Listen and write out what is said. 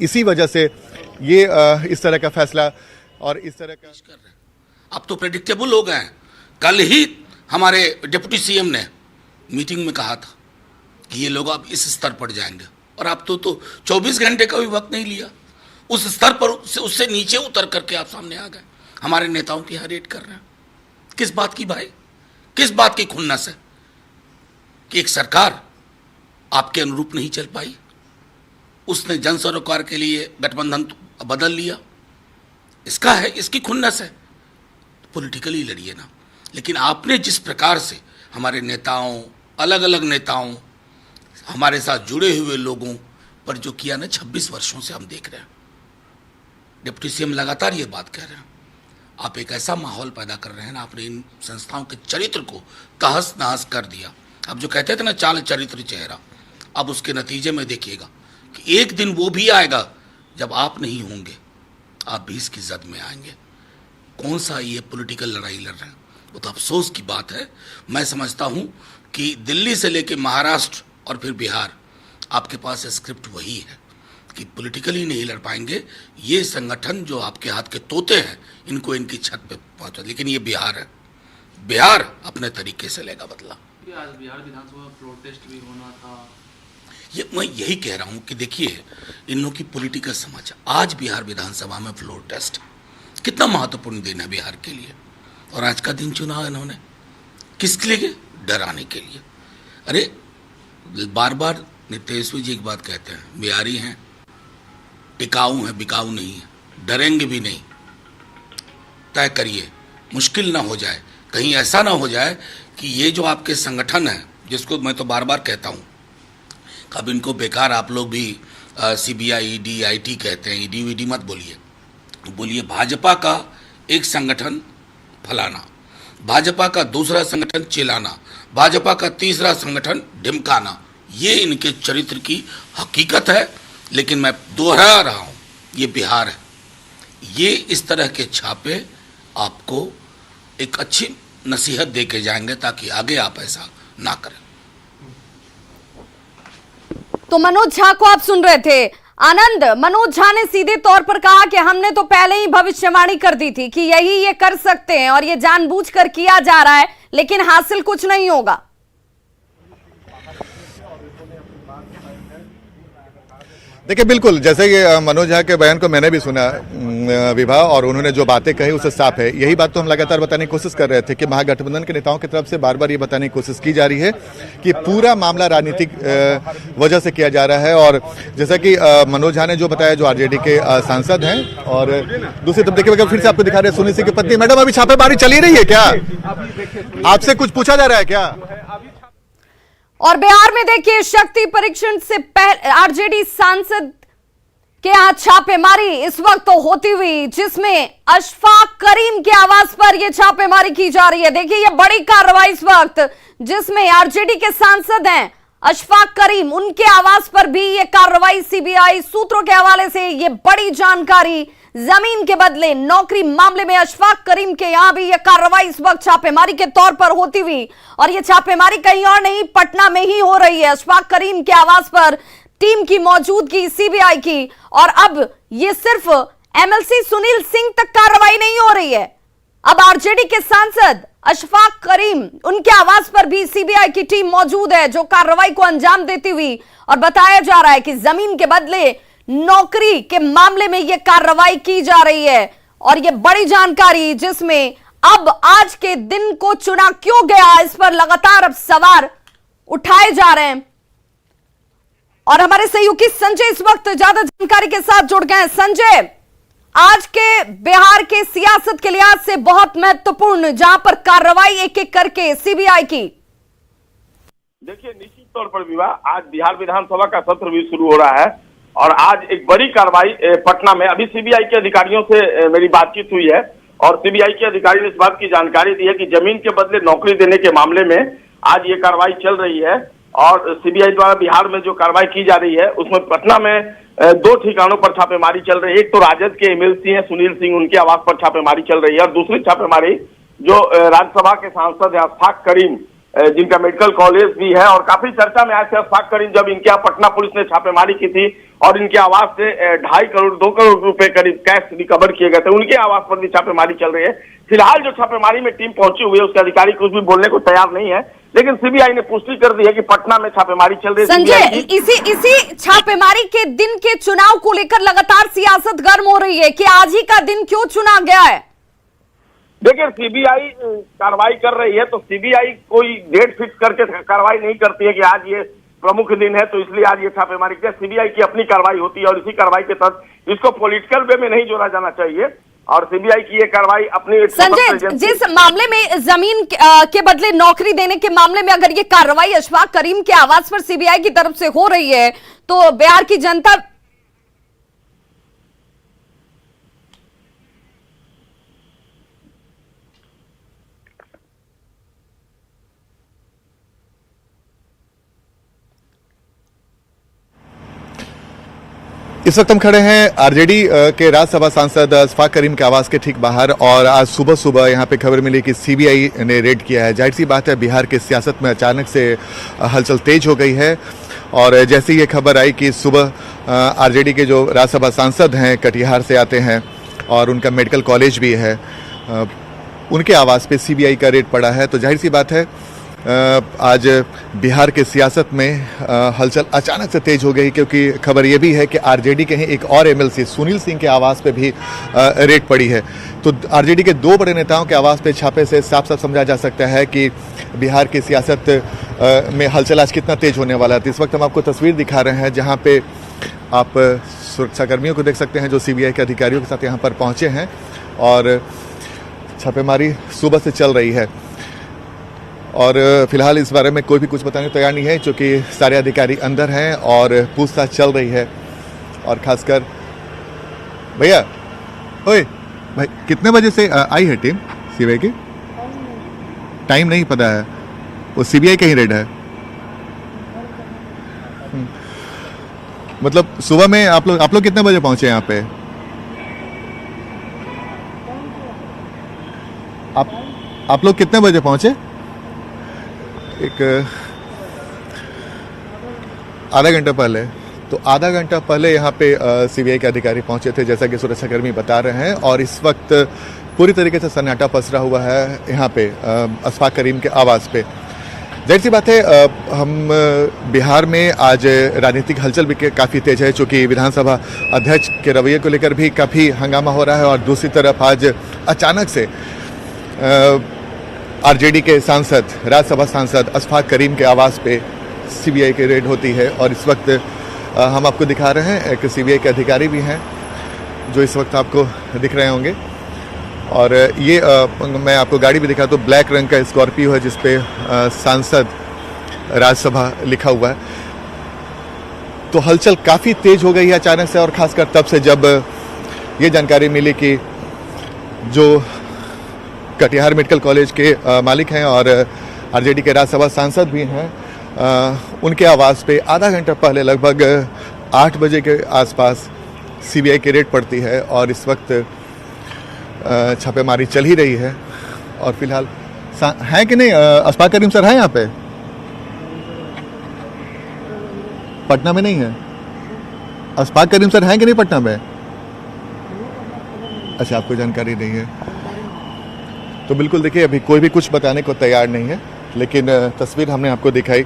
इसी वजह से ये इस तरह का फैसला और इस तरह का कर रहे हैं। अब तो प्रेडिक्टेबल हो गए हैं। कल ही हमारे डिप्टी सीएम ने मीटिंग में कहा था कि ये लोग अब इस स्तर पर जाएंगे, और आप तो 24 घंटे का भी वक्त नहीं लिया, उस स्तर पर उससे नीचे उतर करके आप सामने आ गए। हमारे नेताओं की हारेट कर रहे हैं। किस बात की भाई, किस बात की खुन्नस है कि एक सरकार आपके अनुरूप नहीं चल पाई, उसने जन सरोकार के लिए गठबंधन बदल लिया, इसका है, इसकी खुन्नस है। पॉलिटिकली लड़िए ना, लेकिन आपने जिस प्रकार से हमारे नेताओं, अलग अलग नेताओं, हमारे साथ जुड़े हुए लोगों पर जो किया ना, 26 वर्षों से हम देख रहे हैं। डिप्टी सीएम लगातार ये बात कह रहे हैं। आप एक ऐसा माहौल पैदा कर रहे हैं ना, आपने इन संस्थाओं के चरित्र को तहस नहस कर दिया। अब जो कहते थे ना, चाल चरित्र चेहरा, अब उसके नतीजे में देखिएगा कि एक दिन वो भी आएगा जब आप नहीं होंगे, आप भी इसकी जद में आएंगे। कौन सा ये पॉलिटिकल लड़ाई लड़ रहे हैं, वो तो अफसोस की बात है। मैं समझता हूँ कि दिल्ली से लेकर महाराष्ट्र और फिर बिहार, आपके पास स्क्रिप्ट वही है कि पॉलिटिकली नहीं लड़ पाएंगे। ये संगठन जो आपके हाथ के तोते हैं, इनको इनकी छत पे पहुंचा, लेकिन ये बिहार है, बिहार अपने तरीके से लेगा बदला। आज बिहार विधानसभा में फ्लोर टेस्ट भी होना था। ये मैं यही कह रहा हूँ कि देखिए, इन लोगों की पॉलिटिकल समझ, आज बिहार विधानसभा में फ्लोर टेस्ट कितना महत्वपूर्ण दिन है बिहार के लिए। और आज का दिन चुना इन्होंने किसके लिए? डराने के लिए। अरे बार बार तेजस्वी जी एक बात कहते हैं, बिहारी हैं, टिकाऊ हैं, बिकाऊ नहीं है, डरेंगे भी नहीं। तय करिए, मुश्किल ना हो जाए, कहीं ऐसा ना हो जाए कि ये जो आपके संगठन है, जिसको मैं तो बार बार कहता हूँ, अब इनको बेकार आप लोग भी सीबीआई, ईडी, आईटी कहते हैं, ईडी वीडी मत बोलिए, बोलिए भाजपा का एक संगठन फलाना, भाजपा का दूसरा संगठन चिलाना, भाजपा का तीसरा संगठन ढिमकाना। ये इनके चरित्र की हकीकत है। लेकिन मैं दोहरा रहा हूँ, ये बिहार है। ये इस तरह के छापे आपको एक अच्छी नसीहत दे के जाएंगे ताकि आगे आप ऐसा ना करें। तो मनोज झा को आप सुन रहे थे। आनंद, मनोज झा ने सीधे तौर पर कहा कि हमने तो पहले ही भविष्यवाणी कर दी थी कि यही ये कर सकते हैं और ये जानबूझकर किया जा रहा है, लेकिन हासिल कुछ नहीं होगा। देखिए, बिल्कुल जैसे कि मनोज झा के बयान को मैंने भी सुना विभा, और उन्होंने जो बातें कही उससे साफ है। यही बात तो हम लगातार बताने की कोशिश कर रहे थे कि महागठबंधन के नेताओं की तरफ से बार बार ये बताने की कोशिश की जा रही है कि पूरा मामला राजनीतिक वजह से किया जा रहा है। और जैसा कि मनोज झा ने जो बताया, जो आरजेडी के सांसद हैं, और दूसरी तरफ देखिए फिर से आपको दिखा रहे हैं सुनील सिंह की पत्नी। मैडम, अभी छापेमारी चली रही है क्या? आपसे कुछ पूछा जा रहा है क्या? और बिहार में देखिए, शक्ति परीक्षण से पहले आरजेडी सांसद के यहाँ छापेमारी इस वक्त तो होती हुई, जिसमें अशफाक करीम के आवास पर यह छापेमारी की जा रही है। देखिए, यह बड़ी कार्रवाई इस वक्त, जिसमें आरजेडी के सांसद हैं अशफाक करीम, उनके आवास पर भी यह कार्रवाई। सीबीआई सूत्रों के हवाले से यह बड़ी जानकारी। जमीन के बदले नौकरी मामले में अशफाक करीम के यहां भी यह कार्रवाई इस वक्त छापेमारी के तौर पर होती हुई, और यह छापेमारी कहीं और नहीं, पटना में ही हो रही है। अशफाक करीम के आवास पर टीम की मौजूदगी, सीबीआई की, और अब यह सिर्फ एमएलसी सुनील सिंह तक कार्रवाई नहीं हो रही है। अब आरजेडी के सांसद अशफाक करीम, उनके आवास पर भी सीबीआई की टीम मौजूद है, जो कार्रवाई को अंजाम देती हुई, और बताया जा रहा है कि जमीन के बदले नौकरी के मामले में यह कार्रवाई की जा रही है। और यह बड़ी जानकारी, जिसमें अब आज के दिन को चुना क्यों गया, इस पर लगातार अब सवाल उठाए जा रहे हैं। और हमारे सहयोगी संजय इस वक्त ज्यादा जानकारी के साथ जुड़ गए हैं। संजय, आज के बिहार के सियासत के लिहाज से बहुत महत्वपूर्ण, जहां पर कार्रवाई एक एक करके सीबीआई की। देखिए, निश्चित तौर पर विवाह, आज बिहार विधानसभा का सत्र भी शुरू हो रहा है, और आज एक बड़ी कार्रवाई पटना में, अभी सीबीआई के अधिकारियों से मेरी बातचीत हुई है, और सीबीआई के अधिकारी ने इस बात की जानकारी दी है कि जमीन के बदले नौकरी देने के मामले में आज ये कार्रवाई चल रही है। और सीबीआई द्वारा बिहार में जो कार्रवाई की जा रही है, उसमें पटना में 2 ठिकानों पर छापेमारी चल रही है। एक तो राजद के एमएलसी हैं सुनील सिंह, उनके आवास पर छापेमारी चल रही है, और दूसरी छापेमारी जो राज्यसभा के सांसद है अशफाक करीम, जिनका मेडिकल कॉलेज भी है, और काफी चर्चा में आए थे अशफाक करीम जब इनके यहाँ पटना पुलिस ने छापेमारी की थी और इनके आवास से 2.5 करोड़ 2 करोड़ रुपए करीब कैश रिकवर किए गए थे। उनके आवास पर भी छापेमारी चल रही है। फिलहाल जो छापेमारी में टीम पहुंची हुई है उसके अधिकारी कुछ भी बोलने को तैयार नहीं है, लेकिन सीबीआई ने पुष्टि कर दी है कि पटना में छापेमारी चल रही है। संजय, इसी छापेमारी के दिन के चुनाव को लेकर लगातार सियासत गर्म हो रही है कि आज ही का दिन क्यों चुना गया है? देखिए, सीबीआई कार्रवाई कर रही है तो सीबीआई कोई डेट फिक्स करके कार्रवाई नहीं करती है कि आज ये प्रमुख दिन है तो इसलिए आज ये छापेमारी किया। सीबीआई की अपनी कार्रवाई होती है और इसी कार्रवाई के तहत इसको पॉलिटिकल वे में नहीं जोड़ा जाना चाहिए और सीबीआई की ये कार्रवाई अपनी। संजय, जिस मामले में जमीन के बदले नौकरी देने के मामले में अगर ये कार्रवाई अशफाक करीम के आवास पर सीबीआई की तरफ से हो रही है तो बिहार की जनता इस वक्त हम खड़े हैं आरजेडी के राज्यसभा सांसद अशफाक करीम के आवास के ठीक बाहर और आज सुबह सुबह यहां पे खबर मिली कि सीबीआई ने रेड किया है। जाहिर सी बात है, बिहार की सियासत में अचानक से हलचल तेज हो गई है और जैसे ही ये खबर आई कि सुबह आरजेडी के जो राज्यसभा सांसद हैं कटिहार से आते हैं और उनका मेडिकल कॉलेज भी है, उनके आवास पे सीबीआई का रेड पड़ा है, तो जाहिर सी बात है आज बिहार के सियासत में हलचल अचानक से तेज हो गई, क्योंकि खबर यह भी है कि आरजेडी के ही एक और एमएलसी सुनील सिंह के आवास पे भी रेड पड़ी है। तो आरजेडी के दो बड़े नेताओं के आवास पे छापे से साफ साफ समझा जा सकता है कि बिहार की सियासत में हलचल आज कितना तेज होने वाला है। तो इस वक्त हम आपको तस्वीर दिखा रहे हैं जहाँ पे आप सुरक्षाकर्मियों को देख सकते हैं जो सीबीआई के अधिकारियों के साथ यहाँ पर पहुँचे हैं और छापेमारी सुबह से चल रही है और फिलहाल इस बारे में कोई भी कुछ बताने को तैयार नहीं है क्योंकि सारे अधिकारी अंदर हैं और पूछताछ चल रही है। और खासकर भैया, ओए भाई, कितने बजे से आई है टीम सीबीआई की? टाइम नहीं पता है, वो सीबीआई का ही रेड है। मतलब सुबह में आप लोग कितने बजे पहुंचे यहाँ पे? आप लोग कितने बजे पहुंचे? एक आधा घंटा पहले। तो आधा घंटा पहले यहाँ पे सीबीआई के अधिकारी पहुंचे थे, जैसा कि सुरक्षाकर्मी बता रहे हैं, और इस वक्त पूरी तरीके से सन्नाटा पसरा हुआ है यहाँ पे अशफाक करीम के आवास पे। जाहिर सी बात है, हम बिहार में आज राजनीतिक हलचल भी काफ़ी तेज है, चूँकि विधानसभा अध्यक्ष के रवैये को लेकर भी काफ़ी हंगामा हो रहा है और दूसरी तरफ आज अचानक से आरजेडी के सांसद, राज्यसभा सांसद अशफाक करीम के आवास पे सीबीआई की रेड होती है। और इस वक्त हम आपको दिखा रहे हैं, एक सीबीआई के अधिकारी भी हैं जो इस वक्त आपको दिख रहे होंगे। और ये मैं आपको गाड़ी भी दिखा तो ब्लैक रंग का स्कॉर्पियो है जिसपे सांसद राज्यसभा लिखा हुआ है। तो हलचल काफ़ी तेज हो गई है अचानक से, और खासकर तब से जब ये जानकारी मिली कि जो कटिहार मेडिकल कॉलेज के मालिक हैं और आरजेडी के राज्यसभा सांसद भी हैं, उनके आवास पे आधा घंटा पहले लगभग 8 बजे के आसपास सीबीआई की रेड पड़ती है और इस वक्त छापेमारी चल ही रही है। और फिलहाल है कि नहीं अशफाक करीम सर हैं यहाँ पे? पटना में नहीं है? अशफाक करीम सर हैं कि नहीं पटना में? अच्छा, आपको जानकारी नहीं है। तो बिल्कुल देखिए, अभी कोई भी कुछ बताने को तैयार नहीं है, लेकिन तस्वीर हमने आपको दिखाई